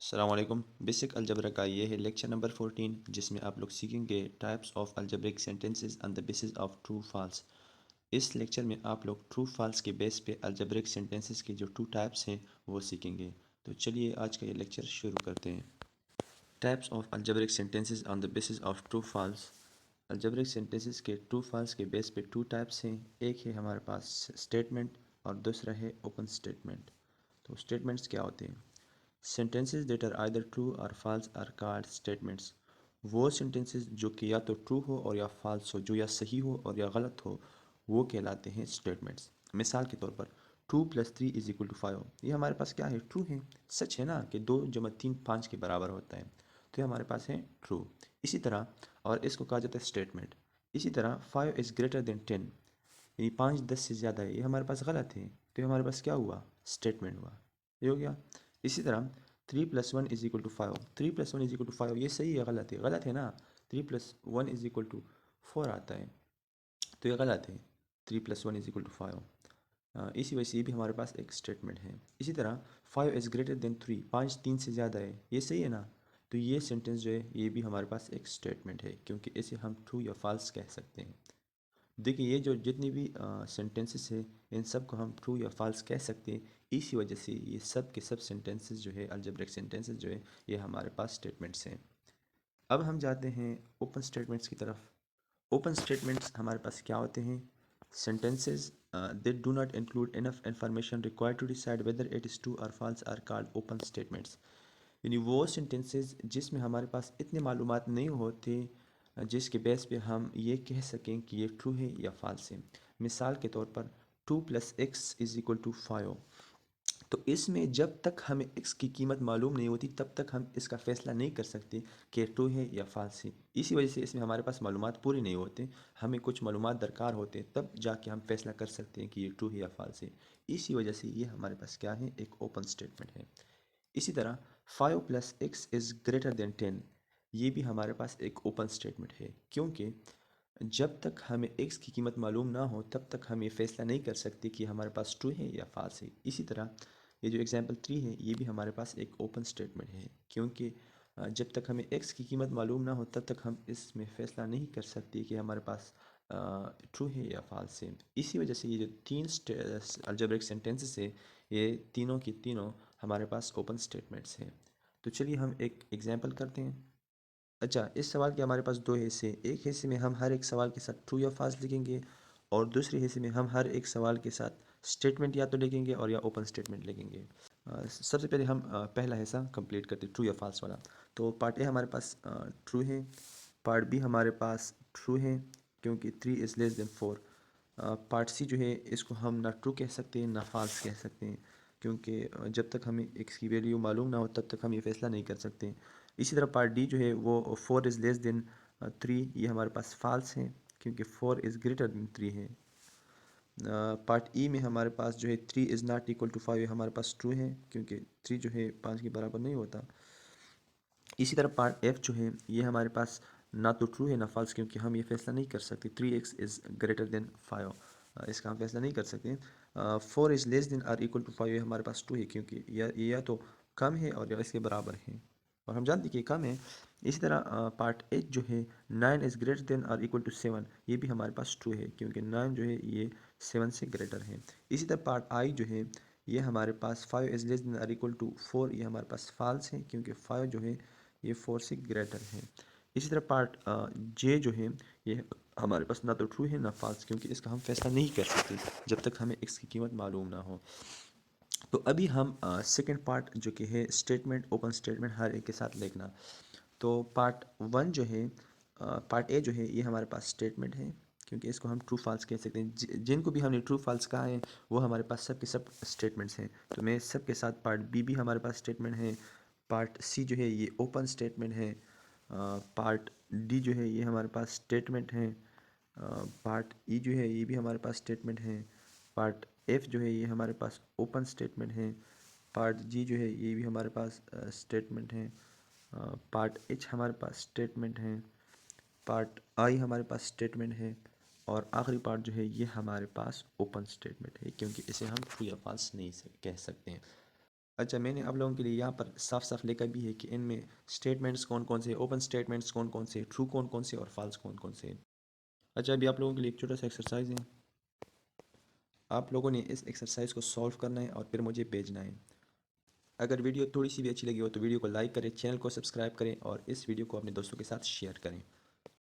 अस्सलाम वालेकुम। Basic algebra का ये है लेक्चर नंबर 14, जिसमें आप लोग सीखेंगे types of algebraic sentences on the basis of true false. इस लेक्चर में आप लोग ट्रू फाल्स के बेस पे अलजेब्रिक सेंटेंसेस के जो टू टाइप्स हैं वो सीखेंगे। तो चलिए आज का ये लेक्चर शुरू करते हैं। Types of algebraic sentences on the basis of true false. Algebraic sentences के ट्रू फाल्स के बेस पे टू टाइप्स हैं। एक है हमारे पास स्टेटमेंट और दूसरा है ओपन स्टेटमेंट। तो स्टेटमेंट्स क्या होते हैं? Sentences that are either true और फॉल्स आर कॉल्ड स्टेटमेंट्स। वो सेंटेंसेस जो कि या तो ट्रू हो और या फॉल्स हो, जो या सही हो और या गलत हो, वो कहलाते हैं स्टेटमेंट्स। मिसाल के तौर पर 2+3=5, ये हमारे पास क्या है? ट्रू है। सच है ना कि 2 + 3 5 के बराबर होता है, तो ये हमारे पास है ट्रू। इसी तरह, और इसको कहा जाता है स्टेटमेंट। इसी तरह 5 > 10, ये 5 10 से ज़्यादा है, ये हमारे पास गलत है, तो ये हमारे पास क्या हुआ? स्टेटमेंट हुआ। ये हो गया। इसी तरह 3+1=5, 3+1=5, ये सही है गलत है? गलत है ना। 3+1=4 आता है, तो ये गलत है। 3+1=5। इसी वजह से ये भी हमारे पास एक स्टेटमेंट है। इसी तरह 5 > 3, 5 3 से ज़्यादा है, ये सही है ना। तो ये सेंटेंस जो है ये भी हमारे पास एक स्टेटमेंट है, क्योंकि इसे हम ट्रू या फॉल्स कह सकते हैं। देखिए, ये जो जितनी भी सेंटेंसेस है, इन सब को हम ट्रू या फॉल्स कह सकते हैं। इसी वजह से ये सब के सब सेंटेंसेस जो है, अलजेब्रिक सेंटेंसेस जो है, ये हमारे पास स्टेटमेंट्स हैं। अब हम जाते हैं ओपन स्टेटमेंट्स की तरफ। ओपन स्टेटमेंट्स हमारे पास क्या होते हैं? Sentences that do not include enough information required to decide whether it is true और false are called open statements. यानी वो सेंटेंसेस जिसमें हमारे पास इतने मालूमात नहीं होते जिसके बेस पे हम ये कह सकें कि ये ट्रू है या फॉल्स है। मिसाल के तौर पर 2+x=5, तो इसमें जब तक हमें x की कीमत मालूम नहीं होती तब तक हम इसका फ़ैसला नहीं कर सकते कि ट्रू है या फॉल्स है। इसी वजह से इसमें हमारे पास मालूमात पूरी नहीं होते, हमें कुछ मालूमात दरकार होते हैं, तब जाके हम फैसला कर सकते हैं कि ये ट्रू है या फॉल्स है। इसी वजह से ये हमारे पास क्या है? एक ओपन स्टेटमेंट है। इसी तरह 5+x=10, ये भी हमारे पास एक ओपन स्टेटमेंट है, क्योंकि जब तक हमें x की कीमत मालूम ना हो तब तक हम ये फैसला नहीं कर सकते कि हमारे पास ट्रू है या फॉल्स है। इसी तरह ये जो एग्जांपल 3 है, ये भी हमारे पास एक ओपन स्टेटमेंट है, क्योंकि जब तक हमें x की कीमत मालूम ना हो तब तक हम इसमें फ़ैसला नहीं कर सकते कि हमारे पास ट्रू है या फॉल्स है। इसी वजह से ये जो तीन अलजेब्रिक सेंटेंसेस है, ये तीनों की तीनों हमारे पास ओपन स्टेटमेंट्स हैं। तो चलिए हम एक एग्जांपल करते हैं। अच्छा, इस सवाल के हमारे पास दो हिस्से, एक हिस्से में हम हर एक सवाल के साथ ट्रू या फॉल्स लिखेंगे, और दूसरे हिस्से में हम हर एक सवाल के साथ स्टेटमेंट या तो लिखेंगे और या ओपन स्टेटमेंट लिखेंगे। सबसे पहले हम पहला हिस्सा कंप्लीट करते हैं, ट्रू या फॉल्स वाला। तो पार्ट ए हमारे पास ट्रू है, पार्ट बी हमारे पास ट्रू है, क्योंकि 3 < <4। पार्ट सी जो है इसको हम ना ट्रू कह सकते हैं ना फॉल्स कह सकते हैं, क्योंकि जब तक हमें एक्स की वैल्यू मालूम ना हो तब तक हम ये फैसला नहीं कर सकते। इसी तरह पार्ट डी जो है वो 4 < <3, ये हमारे पास फॉल्स है, क्योंकि 4 <> 3 है। पार्ट ई में हमारे पास जो है 3 < not = 5, ये हमारे पास ट्रू है, क्योंकि 3 जो है 5 के बराबर नहीं होता। इसी तरह पार्ट एफ जो है ये हमारे पास ना तो ट्रू है ना फॉल्स, क्योंकि हम ये फैसला नहीं कर सकते 3x < <5, इसका हम फैसला नहीं कर सकते। 4 < < <5 ये हमारे पास ट्रू है, क्योंकि या तो कम है और या इसके बराबर है, और हम जानते हैं कि ये कम है। इसी तरह पार्ट एच जो है 9 <> <7, ये भी हमारे पास ट्रू है, क्योंकि 9 जो है ये 7 से ग्रेटर है। इसी तरह पार्ट आई जो है ये हमारे पास 5 < <4, ये हमारे पास फॉल्स है, क्योंकि 5 जो है ये 4 से ग्रेटर है। इसी तरह पार्ट जे जो है ये हमारे पास ना तो ट्रू है ना फॉल्स, क्योंकि इसका हम फैसला नहीं कर सकते जब तक हमें एक्स की कीमत मालूम ना हो। तो अभी हम सेकंड पार्ट जो कि है स्टेटमेंट ओपन स्टेटमेंट हर एक के साथ लिखना। तो पार्ट वन जो है, पार्ट ए जो है ये हमारे पास स्टेटमेंट है, क्योंकि इसको हम ट्रू फॉल्स कह सकते हैं। जिनको भी हमने ट्रू फॉल्स कहा है वो हमारे पास सब के सब स्टेटमेंट्स हैं। तो मैं सब के साथ पार्ट बी भी हमारे पास स्टेटमेंट है, पार्ट सी जो है ये ओपन स्टेटमेंट है, पार्ट डी जो है ये हमारे पास स्टेटमेंट है, पार्ट ई जो है ये भी हमारे पास स्टेटमेंट है, पार्ट एफ जो है ये हमारे पास ओपन स्टेटमेंट है, पार्ट जी जो है ये भी हमारे पास स्टेटमेंट है, पार्ट एच हमारे पास स्टेटमेंट है, पार्ट आई हमारे पास स्टेटमेंट है, और आखिरी पार्ट जो है ये हमारे पास ओपन स्टेटमेंट है, क्योंकि इसे हम ट्रू या फॉल्स नहीं कह सकते हैं। अच्छा, मैंने आप लोगों के लिए यहाँ पर साफ साफ लिखा भी है कि इनमें स्टेटमेंट्स कौन कौन से, ओपन स्टेटमेंट्स कौन कौन से, ट्रू कौन कौन से और फॉल्स कौन कौन से। अच्छा, अभी आप लोगों के लिए एक छोटा सा एक्सरसाइज है। आप लोगों ने इस एक्सरसाइज को सॉल्व करना है और फिर मुझे भेजना है। अगर वीडियो थोड़ी सी भी अच्छी लगी हो तो वीडियो को लाइक करें, चैनल को सब्सक्राइब करें और इस वीडियो को अपने दोस्तों के साथ शेयर करें।